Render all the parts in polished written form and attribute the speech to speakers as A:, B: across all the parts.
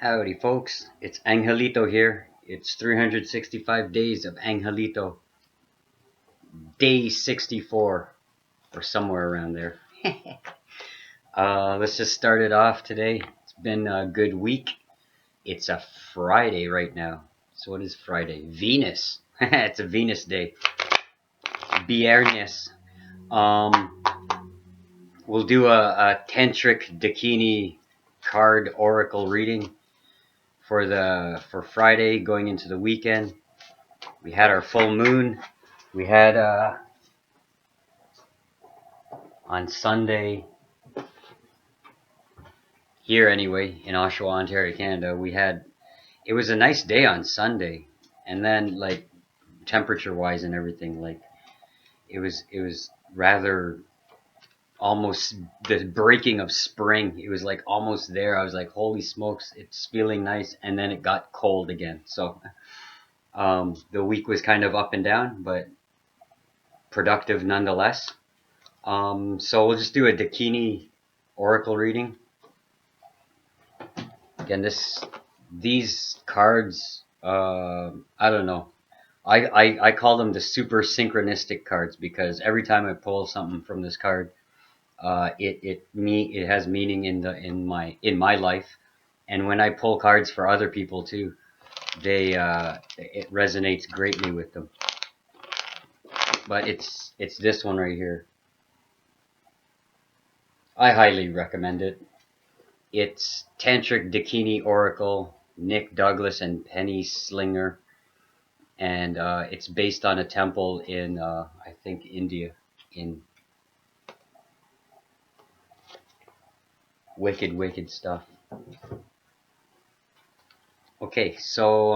A: Howdy, folks. It's Angelito here. It's 365 days of Angelito. Day 64, or somewhere around there. Let's just start it off today. It's been a good week. It's a Friday right now. So, what is Friday? Venus. It's a Venus day. Viernes. Um, we'll do a tantric Dakini card oracle reading for Friday going into the weekend. We had our full moon. We had on Sunday here anyway in Oshawa, Ontario, Canada. It was a nice day on Sunday, and then like temperature wise and everything, like it was rather almost the breaking of spring. It was like almost there. I was like, holy smokes, it's feeling nice, and then it got cold again. So the week was kind of up and down, but productive nonetheless. So we'll just do a Dakini oracle reading. Again, these cards, I don't know. I call them the super synchronistic cards because every time I pull something from this card, it has meaning in my life, and when I pull cards for other people too, it resonates greatly with them. But it's this one right here. I highly recommend it. It's Tantric Dakini Oracle, Nick Douglas and Penny Slinger, and it's based on a temple in, I think, India, in wicked stuff. Okay, so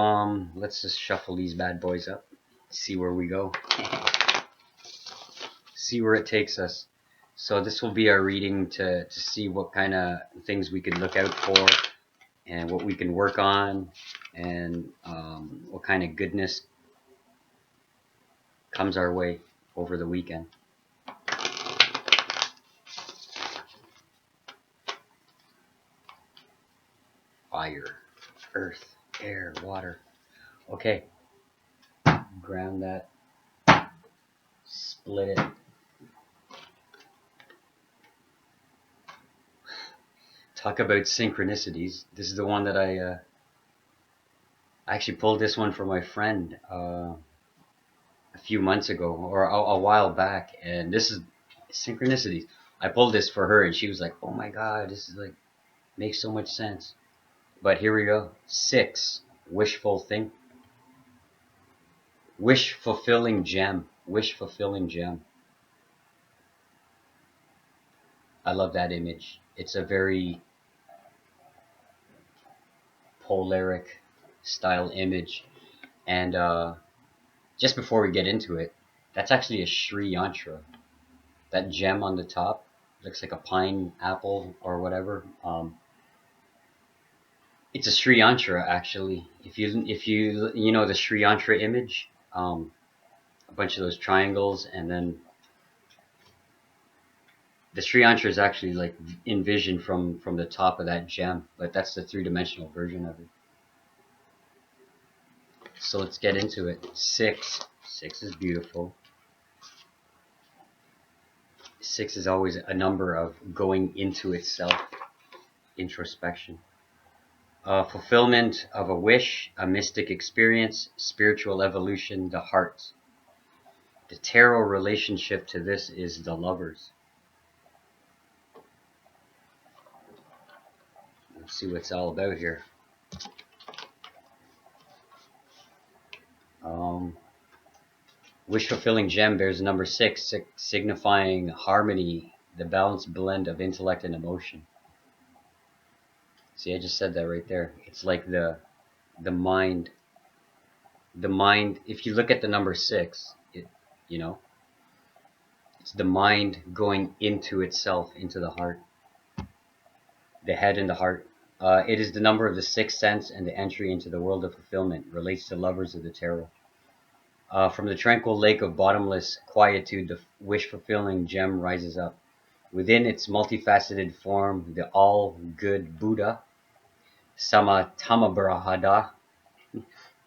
A: let's just shuffle these bad boys up, see where we go, see where it takes us. So this will be our reading to see what kind of things we can look out for and what we can work on, and what kind of goodness comes our way over the weekend. Fire, earth, air, water. Okay, ground that, split it. Talk about synchronicities. This is the one that I actually pulled this one for my friend a few months ago, or a while back, and this is synchronicities. I pulled this for her, and she was like, "Oh my god, this is like makes so much sense." But here we go. 6, wishful think. Wish fulfilling gem. Wish fulfilling gem. I love that image. It's a very polaric style image. And just before we get into it, that's actually a Sri Yantra. That gem on the top looks like a pine apple or whatever. It's a Sri Yantra actually. If you know the Sri Yantra image, a bunch of those triangles, and then the Sri Yantra is actually like envisioned from the top of that gem, but that's the three-dimensional version of it. So let's get into it. 6 is beautiful. 6 is always a number of going into itself, introspection. Fulfillment of a wish, a mystic experience, spiritual evolution, the heart. The tarot relationship to this is the lovers. Let's see what it's all about here. Wish fulfilling gem bears number 6, signifying harmony, the balanced blend of intellect and emotion. See, I just said that right there. It's like the mind. The mind. If you look at the number 6, it's the mind going into itself, into the heart, the head and the heart. It is the number of the sixth sense and the entry into the world of fulfillment. Relates to lovers of the tarot. From the tranquil lake of bottomless quietude, the wish-fulfilling gem rises up. Within its multifaceted form, the all-good Buddha Sama Tamabrahada,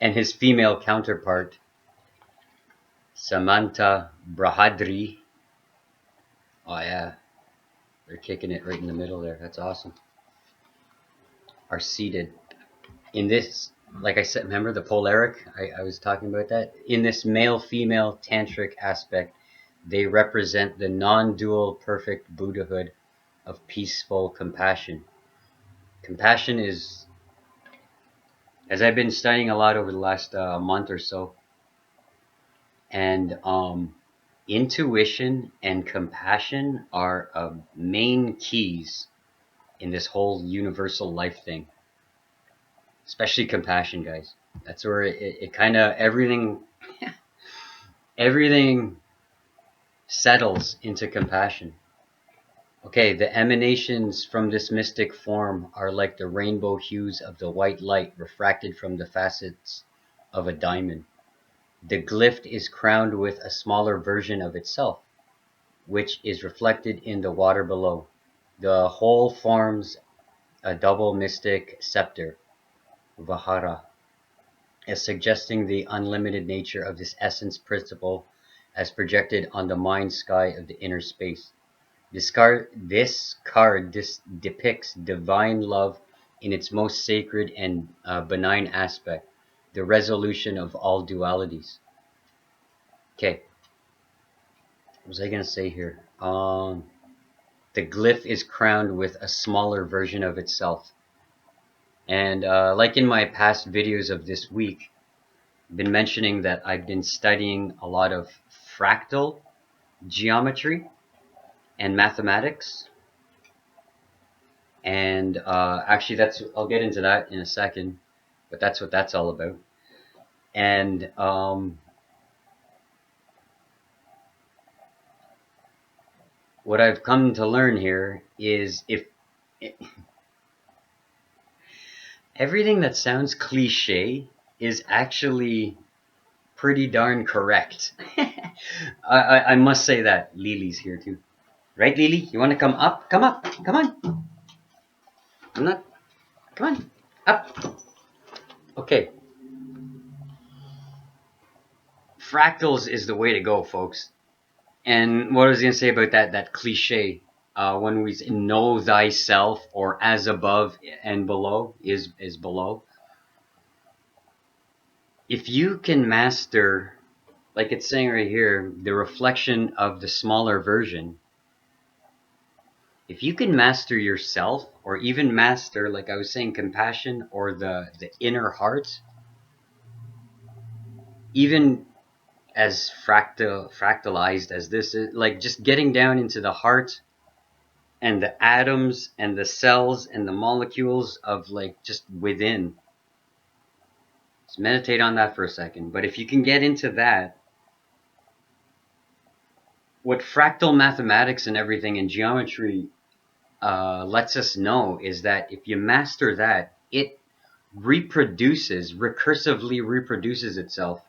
A: and his female counterpart, Samantha Brahadri. Oh yeah, they're kicking it right in the middle there. That's awesome. Are seated in this, like I said, remember the polaric? I was talking about that. In this male-female tantric aspect, they represent the non-dual perfect Buddhahood of peaceful compassion. Compassion is, as I've been studying a lot over the last month or so, and intuition and compassion are main keys in this whole universal life thing, especially compassion, guys. That's where it kind of everything settles into compassion. Okay, the emanations from this mystic form are like the rainbow hues of the white light refracted from the facets of a diamond. The glyph is crowned with a smaller version of itself, which is reflected in the water below. The whole forms a double mystic scepter, Vahara, as suggesting the unlimited nature of this essence principle as projected on the mind sky of the inner space. This card depicts divine love in its most sacred and benign aspect, the resolution of all dualities. Okay, what was I going to say here? The glyph is crowned with a smaller version of itself. And like in my past videos of this week, I've been mentioning that I've been studying a lot of fractal geometry and mathematics. And actually, I'll get into that in a second, but that's what that's all about. And what I've come to learn here is if everything that sounds cliche is actually pretty darn correct. I must say that. Lily's here too. Right, Lily? You want to come up? Come up. Come on. I'm not. Come on. Up. Okay. Fractals is the way to go, folks. And what I was going to say about that cliche, when we know thyself, or as above and below is below. If you can master, like it's saying right here, the reflection of the smaller version, if you can master yourself, or even master, like I was saying, compassion or the inner heart, even as fractalized as this is, like just getting down into the heart and the atoms and the cells and the molecules of like just within. Just meditate on that for a second. But if you can get into that, what fractal mathematics and everything in geometry lets us know is that if you master that, it recursively reproduces itself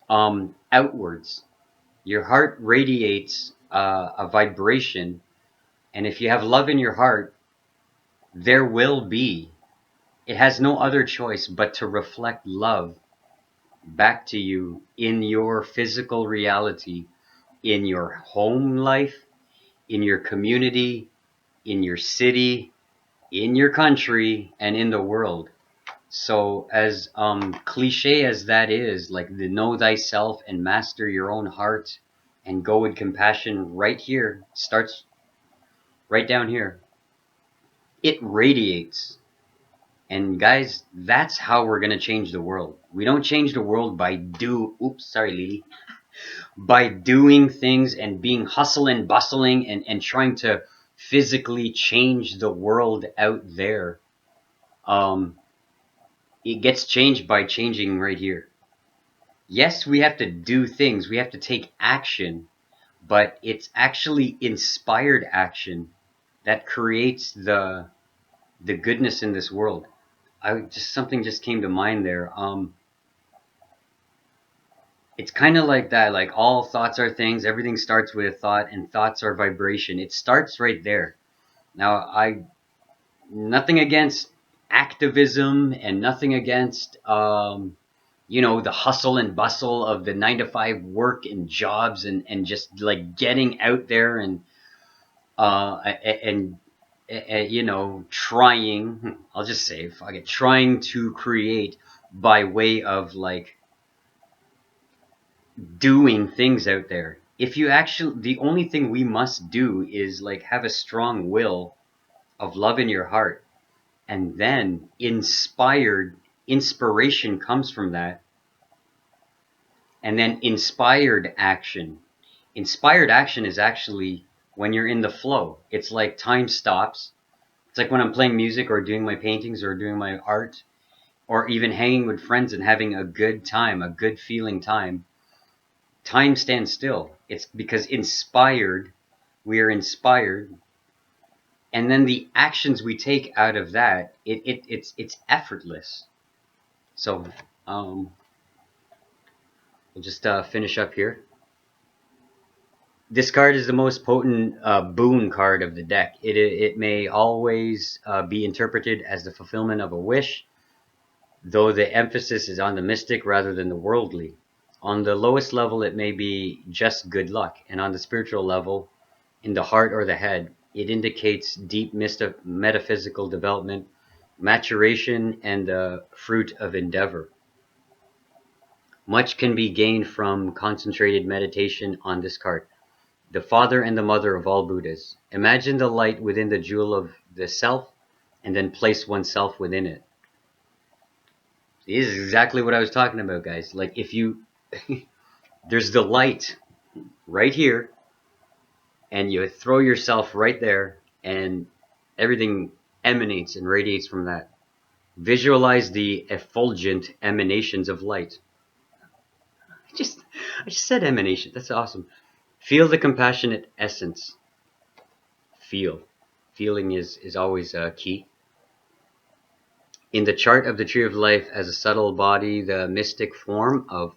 A: outwards. Your heart radiates a vibration, and if you have love in your heart, there will be. It has no other choice but to reflect love back to you in your physical reality, in your home life, in your community, in your city, in your country, and in the world. So as cliche as that is, like the know thyself and master your own heart and go with compassion right here, starts right down here. It radiates. And guys, that's how we're going to change the world. We don't change the world by Lily, by doing things and being hustle and bustling and trying to physically change the world out there. It gets changed by changing right here. Yes, we have to do things, we have to take action, but it's actually inspired action that creates the goodness in this world. Something just came to mind there. It's kind of like that, like all thoughts are things, everything starts with a thought, and thoughts are vibration. It starts right there. Now nothing against activism and nothing against the hustle and bustle of the 9 to 5 work and jobs and just like getting out there and trying. I'll just say, fuck it, trying to create by way of like doing things out there. If you actually, the only thing we must do is like have a strong will of love in your heart, and then inspiration comes from that, and then inspired action. Inspired action is actually when you're in the flow. It's like time stops. It's like when I'm playing music or doing my paintings or doing my art or even hanging with friends and having a good time, a good feeling time. Time stands still. It's because we are inspired, and then the actions we take out of that, it's effortless. So we'll just finish up here. This card is the most potent boon card of the deck. It may always be interpreted as the fulfillment of a wish, though the emphasis is on the mystic rather than the worldly. On the lowest level, it may be just good luck, and on the spiritual level, in the heart or the head, it indicates deep metaphysical development, maturation, and the fruit of endeavor. Much can be gained from concentrated meditation on this card. The father and the mother of all Buddhas. Imagine the light within the jewel of the self, and then place oneself within it. This is exactly what I was talking about, guys. Like if you, there's the light right here, and you throw yourself right there, and everything emanates and radiates from that. Visualize the effulgent emanations of light. I just said emanation. That's awesome. Feel the compassionate essence. Feeling is always key. In the chart of the Tree of Life, as a subtle body, the mystic form of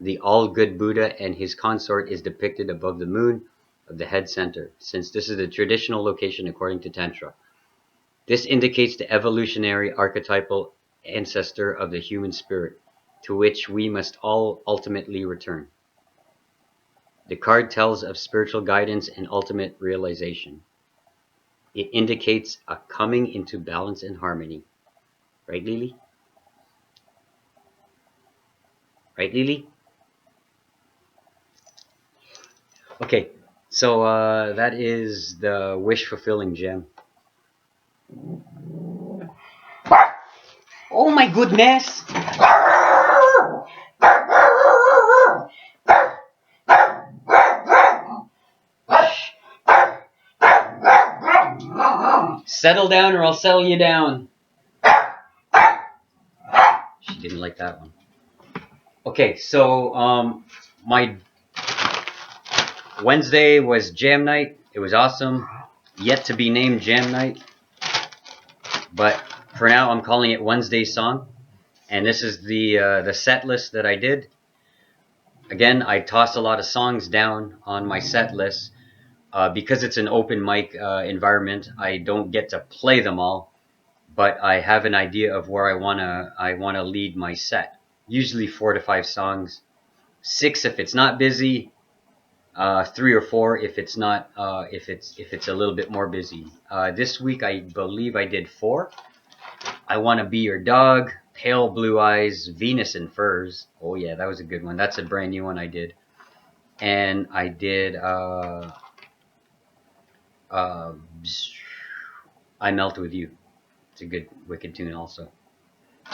A: the all-good Buddha and his consort is depicted above the moon of the head center, since this is the traditional location according to Tantra. This indicates the evolutionary archetypal ancestor of the human spirit, to which we must all ultimately return. The card tells of spiritual guidance and ultimate realization. It indicates a coming into balance and harmony. Right, Lily? Right, Lily? Okay, so that is the wish-fulfilling gem. Oh my goodness! Settle down or I'll settle you down. She didn't like that one. Okay, so my Wednesday was jam night. It was awesome. Yet to be named jam night. But for now, I'm calling it Wednesday song. And this is the set list that I did. Again, I tossed a lot of songs down on my set list. Because it's an open mic environment, I don't get to play them all. But I have an idea of where I wanna lead my set. Usually 4 to 5 songs, 6 if it's not busy, 3 or 4 if it's not if it's a little bit more busy. This week I believe I did 4. I Wanna Be Your Dog, Pale Blue Eyes, Venus in Furs. Oh yeah, that was a good one. That's a brand new one I did. And I did I Melt With You. It's a good wicked tune also.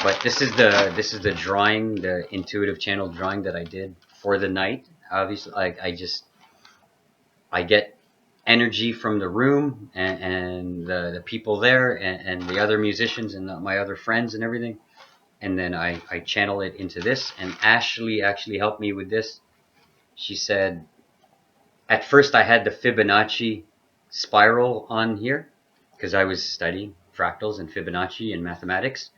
A: But this is the drawing, the intuitive channel drawing that I did for the night. Obviously, I get energy from the room and the people there and the other musicians and my other friends and everything, and then I channel it into this. And Ashley actually helped me with this. She said, at first I had the Fibonacci spiral on here because I was studying fractals and Fibonacci and mathematics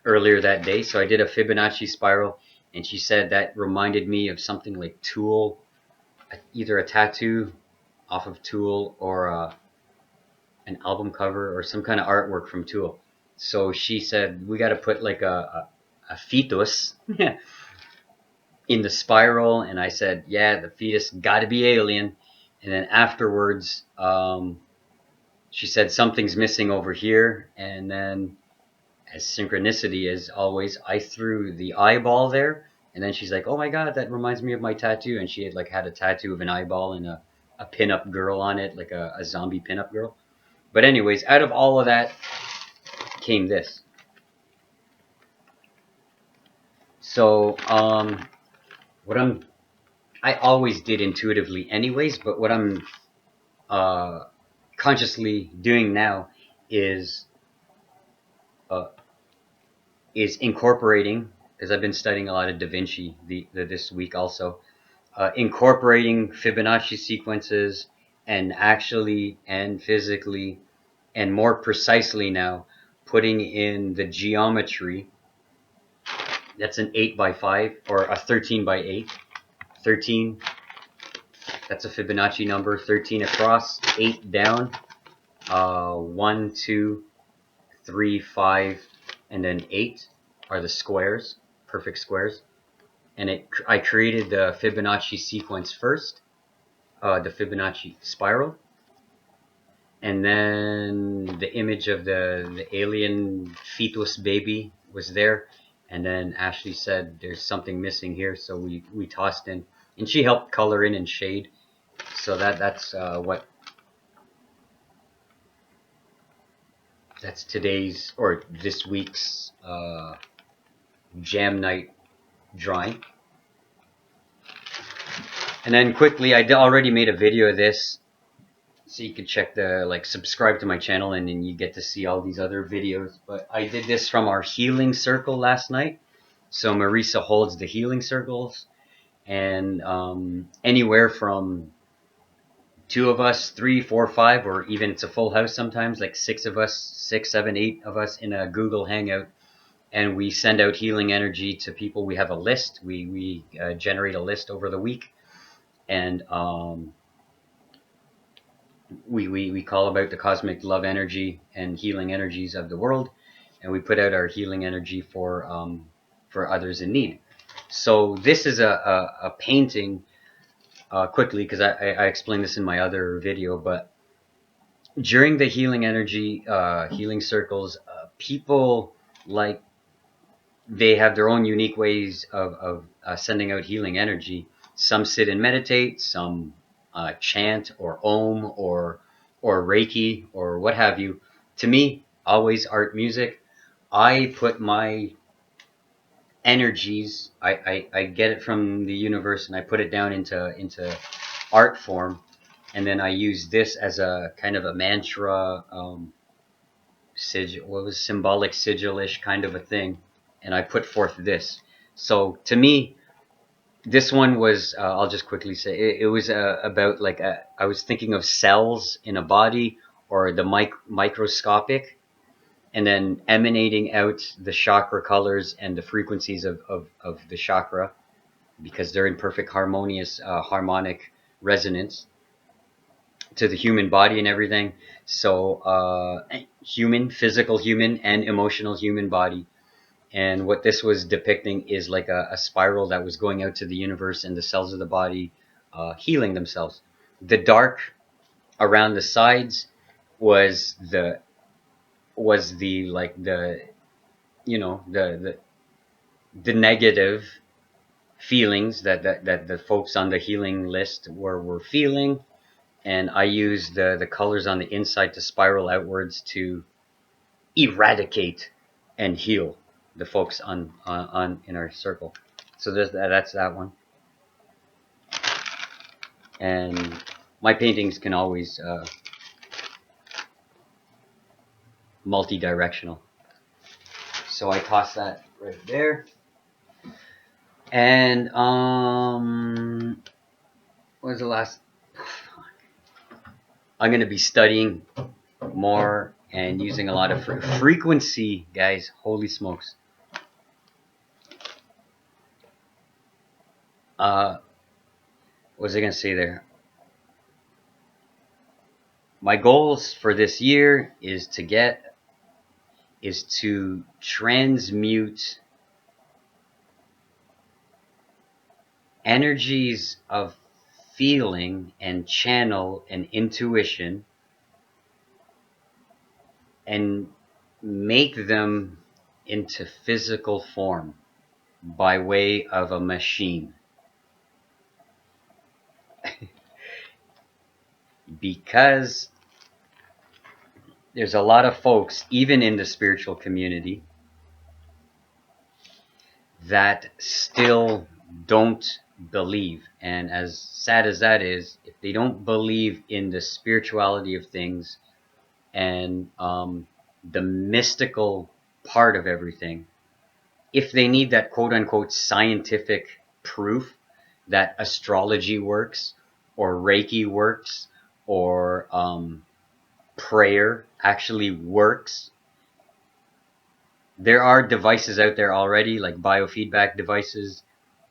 A: earlier that day. So I did a Fibonacci spiral, and she said that reminded me of something like Tool, either a tattoo off of Tool or an album cover or some kind of artwork from Tool. So she said we got to put like a fetus in the spiral, and I said, yeah, the fetus got to be alien. And then afterwards, she said something's missing over here, and then as synchronicity as always, I threw the eyeball there, and then she's like, "Oh my god, that reminds me of my tattoo." And she had like had a tattoo of an eyeball and a pinup girl on it, like a zombie pinup girl. But anyways, out of all of that came this. So what I always did intuitively, anyways, but what I'm uh, consciously doing now is uh, is incorporating, because I've been studying a lot of Da Vinci this week also, incorporating Fibonacci sequences and actually and physically and more precisely now putting in the geometry. That's an 8 by 5 or a 13 by 8. 13, that's a Fibonacci number. 13 across, 8 down, 1, 2, 3, 5, and then 8 are the squares, perfect squares. And I created the Fibonacci sequence first, the Fibonacci spiral, and then the image of the alien fetus baby was there. And then Ashley said there's something missing here, so we tossed in, and she helped color in and shade. So that's today's or this week's jam night drawing. And then quickly, I already made a video of this, so you can check subscribe to my channel, and then you get to see all these other videos. But I did this from our healing circle last night. So Marisa holds the healing circles, and anywhere from 2 of us, 3, 4, 5, or even it's a full house sometimes, like 6 of us, 6, 7, 8 of us in a Google Hangout, and we send out healing energy to people. We have a list. We generate a list over the week, and we call about the cosmic love energy and healing energies of the world, and we put out our healing energy for others in need. So this is a painting, quickly, because I explained this in my other video, but during the healing energy, healing circles, people, like, they have their own unique ways of sending out healing energy. Some sit and meditate, some chant or om or Reiki or what have you. To me, always art, music. I put my energies, I get it from the universe, and I put it down into art form, and then I use this as a kind of a mantra, sigil, what was symbolic sigil-ish kind of a thing, and I put forth this. So to me, this one was, I'll just quickly say, it was about like I was thinking of cells in a body, or the microscopic, and then emanating out the chakra colors and the frequencies of the chakra, because they're in perfect harmonious, harmonic resonance to the human body and everything. So human, physical human, and emotional human body. And what this was depicting is like a spiral that was going out to the universe, and the cells of the body healing themselves. The dark around the sides was the like the the negative feelings that the folks on the healing list were feeling, and I used the colors on the inside to spiral outwards to eradicate and heal the folks on in our circle. So that's that one. And my paintings can always multi-directional. So I toss that right there. And what was the last? I'm gonna be studying more and using a lot of frequency, guys. Holy smokes! What was I gonna say there? My goals for this year is to transmute energies of feeling and channel and intuition and make them into physical form by way of a machine. Because there's a lot of folks, even in the spiritual community, that still don't believe. And as sad as that is, if they don't believe in the spirituality of things and the mystical part of everything, if they need that quote unquote scientific proof that astrology works or Reiki works or prayer actually works, there are devices out there already, like biofeedback devices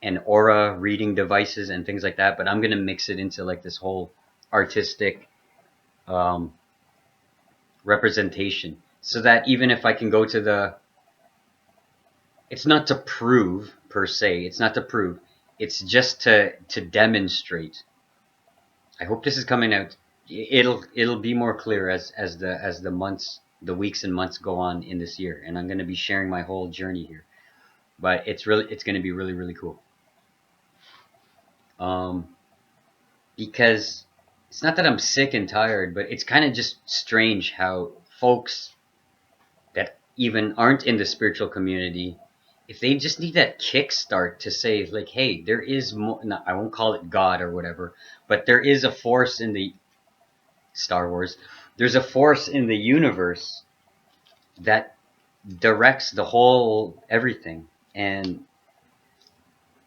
A: and aura reading devices and things like that. But I'm going to mix it into like this whole artistic representation so that even if I can go to the, it's not to prove per se, it's not to prove, it's just to demonstrate. I hope this is coming out. It'll be more clear as the months, the weeks and months go on in this year, and I'm going to be sharing my whole journey here. But it's going to be really, really cool. Because it's not that I'm sick and tired, but it's kind of just strange how folks that even aren't in the spiritual community, if they just need that kickstart to say like, hey, there is more, no, I won't call it God or whatever, but there is a force in the Star Wars. There's a force in the universe that directs the whole everything. And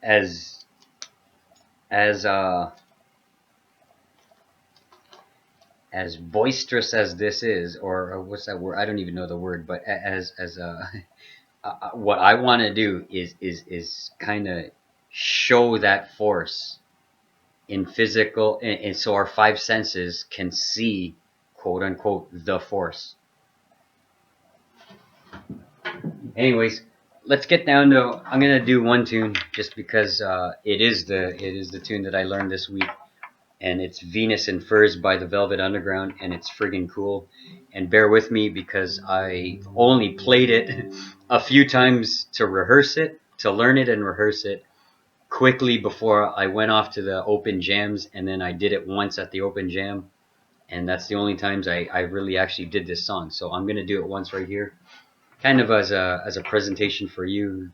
A: as boisterous as this is, or what's that word? I don't even know the word, but as what I want to do is kind of show that force in physical, and so our five senses can see, quote unquote, the force. Anyways, let's get down to. I'm gonna do one tune just because it is the tune that I learned this week, and it's Venus in Furs by the Velvet Underground, and it's friggin' cool. And bear with me because I only played it a few times to rehearse it, to learn it and rehearse it quickly before I went off to the open jams, and then I did it once at the open jam, and that's the only times I really actually did this song. So I'm gonna do it once right here, kind of as a presentation for you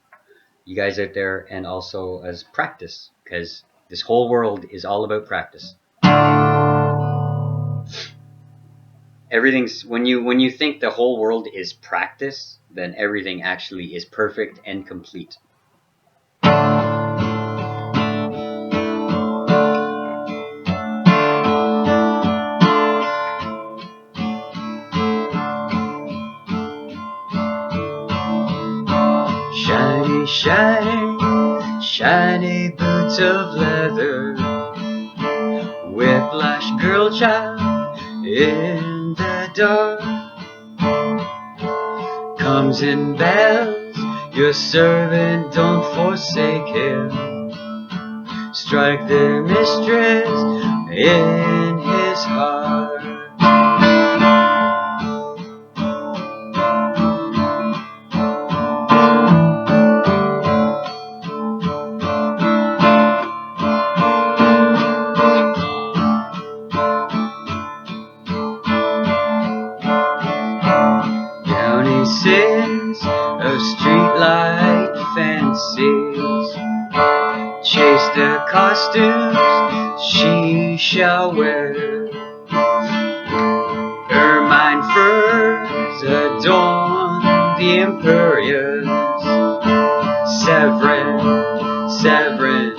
A: guys out there, and also as practice, because this whole world is all about practice. Everything's when you think the whole world is practice, then everything actually is perfect and complete. Shiny, shiny, shiny boots of leather, whiplash girl child in the dark. Comes in bells, your servant, don't forsake him. Strike their mistress in his heart. Sins of streetlight fancies, chase the costumes she shall wear. Ermine furs adorn the imperious. Severin, Severin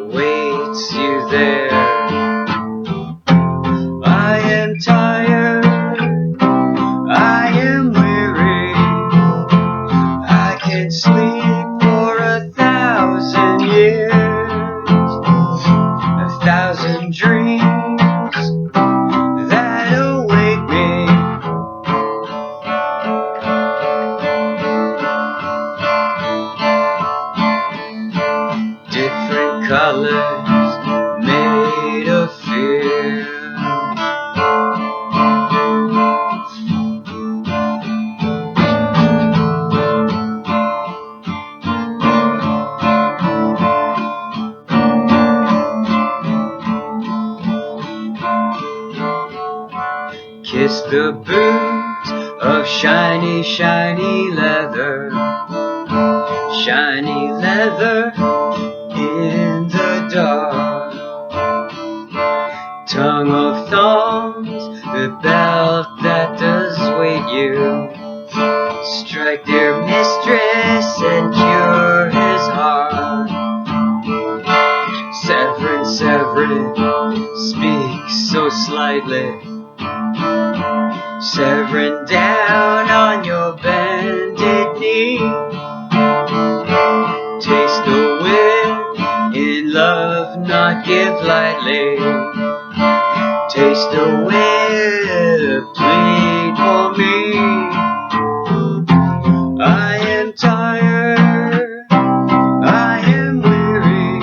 A: awaits you there. I am tired, I am weary, I can sleep for 1,000 years, 1,000 dreams of shiny, shiny leather. Shiny leather in the dark. Tongue of thongs, the belt that does wait you. Strike dear mistress and cure his heart. Severin, Severin, speak so slightly. Severin, down on your bended knee. Taste the wind in love, not give lightly. Taste the wind, plead for me. I am tired, I am weary.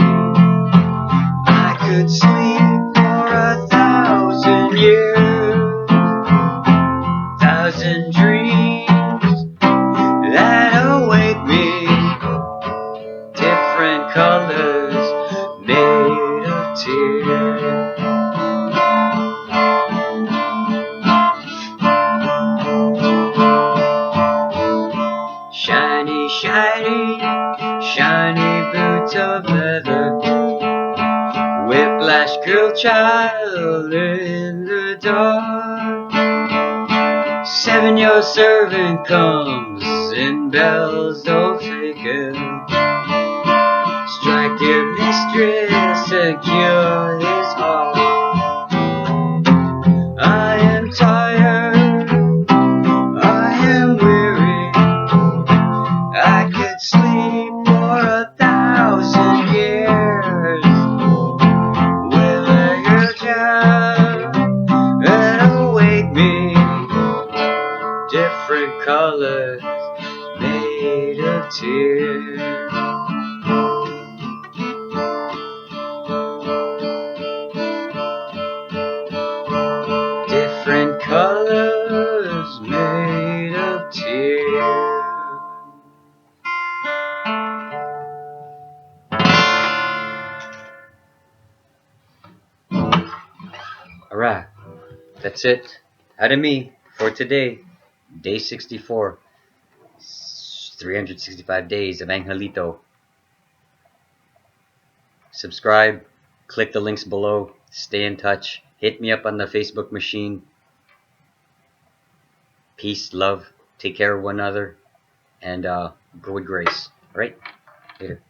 A: I could sleep for 1,000 years. 1,000 dreams that await me. Different colors made of tears. Shiny, shiny, shiny boots of leather. Whiplash girl child in the dark. 7 your servant comes in bells of figure. Strike dear mistress and cure his heart. I am tired, I am weary. I could sleep for 1,000 years. With a girl child that await me. Different colors made of tears. Different colors made of tears. Alright, that's it out of me for today. Day 64. 365 days of Angelito. Subscribe, click the links below, stay in touch, hit me up on the Facebook machine. Peace, love, take care of one another, and go with grace. Alright, later.